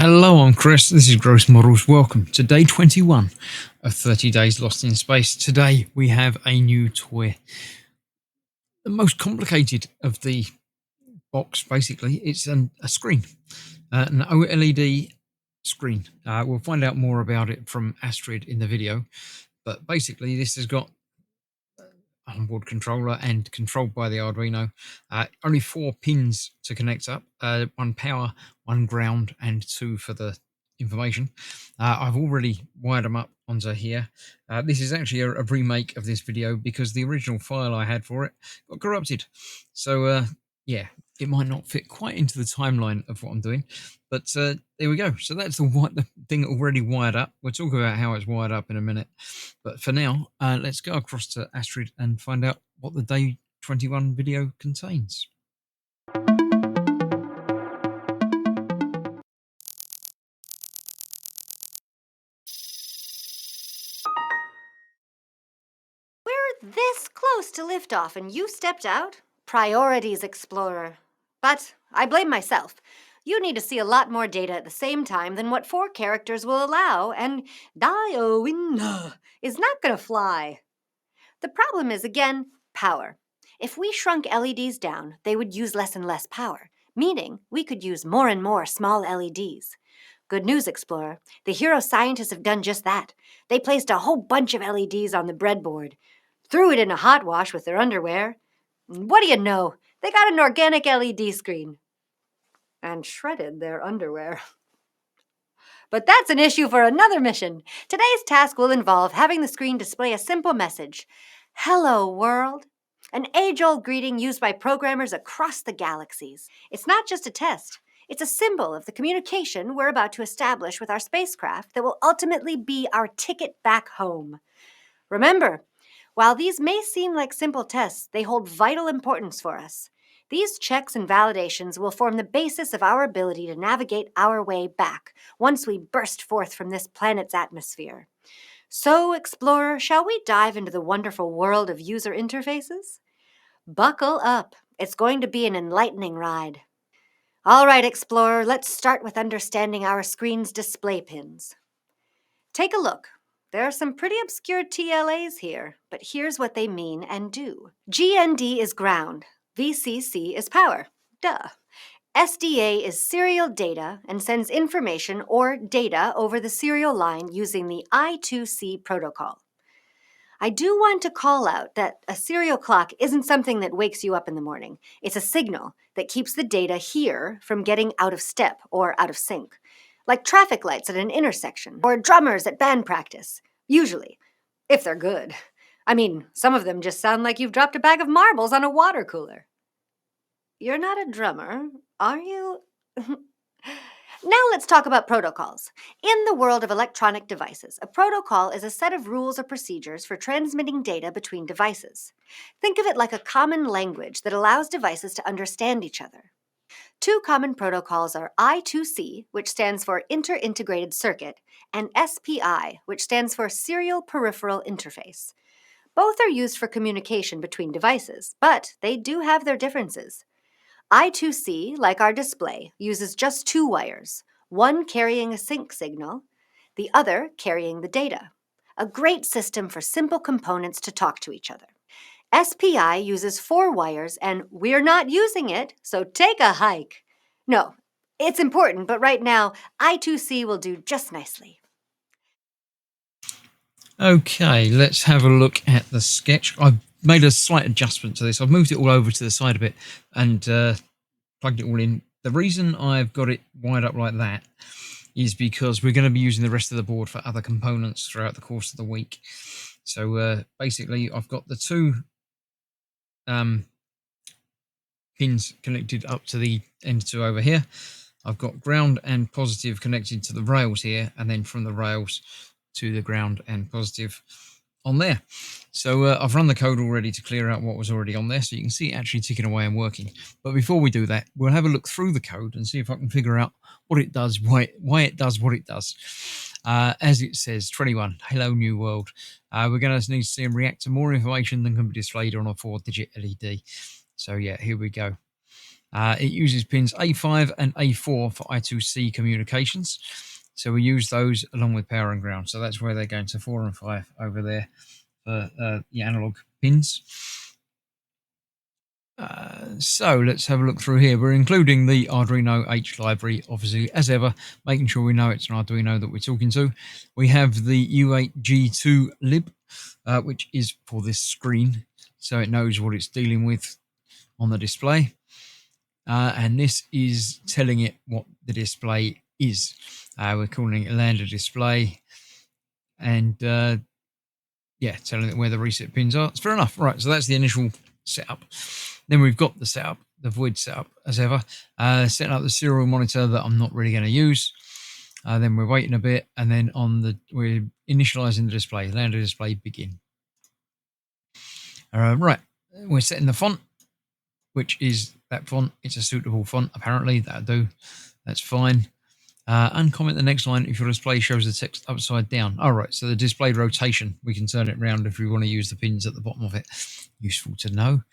Hello, I'm Chris. This is Gross Models. Welcome to day 21 of 30 Days Lost in Space. Today we have a new toy. The most complicated of the box, basically, it's a screen, an OLED screen. We'll find out more about it from Astrid in the video, but basically this has got onboard controller and controlled by the Arduino. Only 4 pins to connect up, 1 power, 1 ground and 2 for the information. I've already wired them up onto here. This is actually a remake of this video because the original file I had for it got corrupted. So yeah, it might not fit quite into the timeline of what I'm doing, but there we go. So that's the thing already wired up. We'll talk about how it's wired up in a minute, but for now, let's go across to Astrid and find out what the day 21 video contains. We're this close to liftoff and you stepped out? Priorities, Explorer. But I blame myself. You need to see a lot more data at the same time than what 4 characters will allow, and Diowinna is not going to fly. The problem is, again, power. If we shrunk LEDs down, they would use less and less power, meaning we could use more and more small LEDs. Good news, Explorer. The hero scientists have done just that. They placed a whole bunch of LEDs on the breadboard, threw it in a hot wash with their underwear. What do you know? They got an organic LED screen. And shredded their underwear. But that's an issue for another mission. Today's task will involve having the screen display a simple message. Hello, world. An age-old greeting used by programmers across the galaxies. It's not just a test. It's a symbol of the communication we're about to establish with our spacecraft that will ultimately be our ticket back home. Remember, while these may seem like simple tests, they hold vital importance for us. These checks and validations will form the basis of our ability to navigate our way back once we burst forth from this planet's atmosphere. So, Explorer, shall we dive into the wonderful world of user interfaces? Buckle up. It's going to be an enlightening ride. All right, Explorer, let's start with understanding our screen's display pins. Take a look. There are some pretty obscure TLAs here, but here's what they mean and do. GND is ground. VCC is power. Duh. SDA is serial data and sends information or data over the serial line using the I2C protocol. I do want to call out that a serial clock isn't something that wakes you up in the morning. It's a signal that keeps the data here from getting out of step or out of sync. Like traffic lights at an intersection, or drummers at band practice. Usually. If they're good. I mean, some of them just sound like you've dropped a bag of marbles on a water cooler. You're not a drummer, are you? Now let's talk about protocols. In the world of electronic devices, a protocol is a set of rules or procedures for transmitting data between devices. Think of it like a common language that allows devices to understand each other. 2 common protocols are I2C, which stands for Inter-Integrated Circuit, and SPI, which stands for Serial Peripheral Interface. Both are used for communication between devices, but they do have their differences. I2C, like our display, uses just 2 wires, one carrying a sync signal, the other carrying the data. A great system for simple components to talk to each other. SPI uses 4 wires, and we're not using it, so take a hike. No, it's important, but right now, I2C will do just nicely. Okay, let's have a look at the sketch. I've made a slight adjustment to this. I've moved it all over to the side a bit and plugged it all in. The reason I've got it wired up like that is because we're going to be using the rest of the board for other components throughout the course of the week. So basically, I've got the 2 pins connected up to the end 2 over here. I've got ground and positive connected to the rails here, and then from the rails to the ground and positive on there. So I've run the code already to clear out what was already on there, so you can see it actually ticking away and working. But before we do that, we'll have a look through the code and see if I can figure out what it does, why it does what it does. As it says, 21, hello new world. We're going to need to see them react to more information than can be displayed on a 4-digit LED. So yeah, here we go. It uses pins A5 and A4 for I2C communications. So we use those along with power and ground. So that's where they're going to 4 and 5 over there for the analog pins. So let's have a look through here. We're including the Arduino H library, obviously, as ever, making sure we know it's an Arduino that we're talking to. We have the U8G2 lib, which is for this screen, so it knows what it's dealing with on the display. And this is telling it what the display is. We're calling it a Lambda display, and yeah, telling it where the reset pins are. It's fair enough. Right, so that's the initial setup. Then we've got the setup, the void setup as ever. Setting up the serial monitor that I'm not really going to use. Then we're waiting a bit, and then we're initializing the display. Lambda display begin. Right, we're setting the font, which is that font. It's a suitable font, apparently. That'll do. That's fine. Uncomment the next line if your display shows the text upside down. All right, so the display rotation, we can turn it around if we want to use the pins at the bottom of it. Useful to know.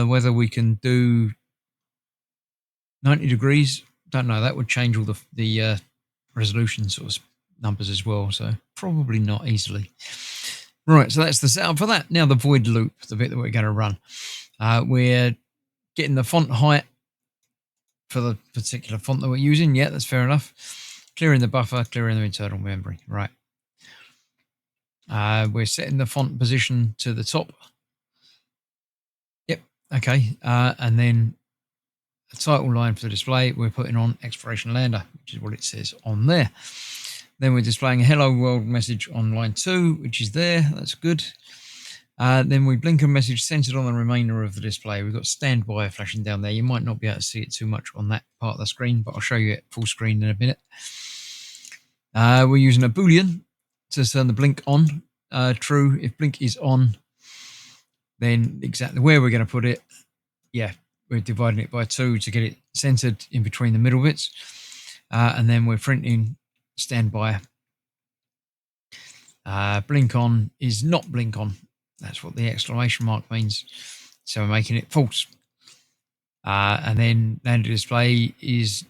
Whether we can do 90 degrees, don't know. That would change all the resolution sort of numbers as well, so probably not easily. Right, so that's the setup for that. Now the void loop, the bit that we're going to run. We're getting the font height for the particular font that we're using. Yeah, that's fair enough. Clearing the buffer, clearing the internal memory. Right. We're setting the font position to the top. Yep. Okay. And then a title line for the display, we're putting on Exploration Lander, which is what it says on there. Then we're displaying a hello world message on line 2, which is there. That's good. Then we blink a message centered on the remainder of the display. We've got standby flashing down there. You might not be able to see it too much on that part of the screen, but I'll show you it full screen in a minute. We're using a Boolean to turn the blink on. True. If blink is on, then exactly where we're going to put it. Yeah, we're dividing it by 2 to get it centered in between the middle bits. And then we're printing standby. Blink on is not blink on. That's what the exclamation mark means. So we're making it false. And then Lambda display is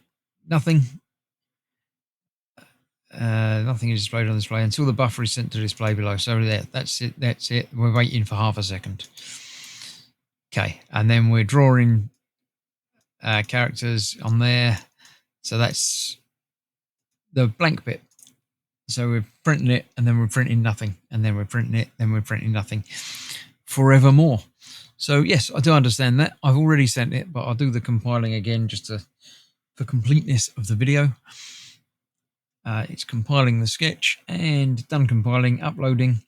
nothing. Nothing is displayed on the display until the buffer is sent to display below. So there, that's it. That's it. We're waiting for half a second. Okay, and then we're drawing characters on there. So that's the blank bit. So we're printing it, and then we're printing nothing, and then we're printing it, then we're printing nothing, forevermore. So yes, I do understand that. I've already sent it, but I'll do the compiling again just for completeness of the video. It's compiling the sketch and done compiling, uploading.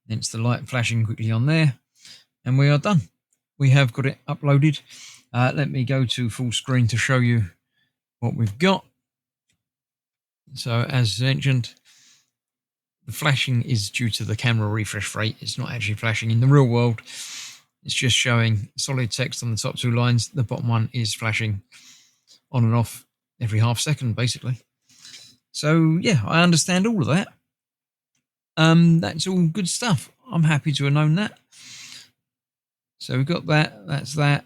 Hence the light flashing quickly on there, and we are done. We have got it uploaded. Let me go to full screen to show you what we've got. So as mentioned, the flashing is due to the camera refresh rate. It's not actually flashing in the real world. It's just showing solid text on the top 2 lines. The bottom one is flashing on and off every half second, basically. So, yeah, I understand all of that. That's all good stuff. I'm happy to have known that. So we've got that. That's that.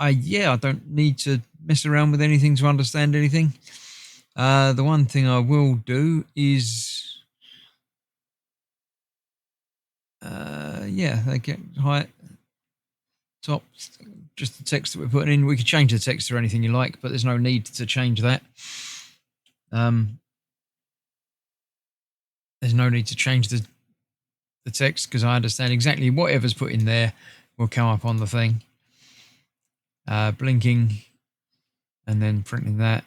Yeah, I don't need to mess around with anything to understand anything. The one thing I will do is... yeah, they get height, top, just the text that we're putting in. We could change the text or anything you like, but there's no need to change that. There's no need to change the text because I understand exactly whatever's put in there will come up on the thing. Blinking and then printing that.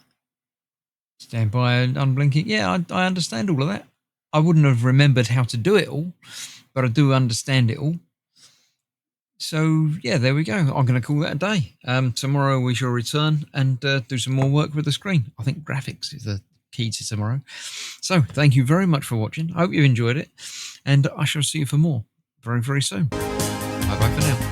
Stand by and unblinking. Yeah, I understand all of that. I wouldn't have remembered how to do it all, but I do understand it all. So, yeah, there we go. I'm going to call that a day. Tomorrow we shall return and do some more work with the screen. I think graphics is the key to tomorrow. So, thank you very much for watching. I hope you enjoyed it. And I shall see you for more very, very soon. Bye-bye for now.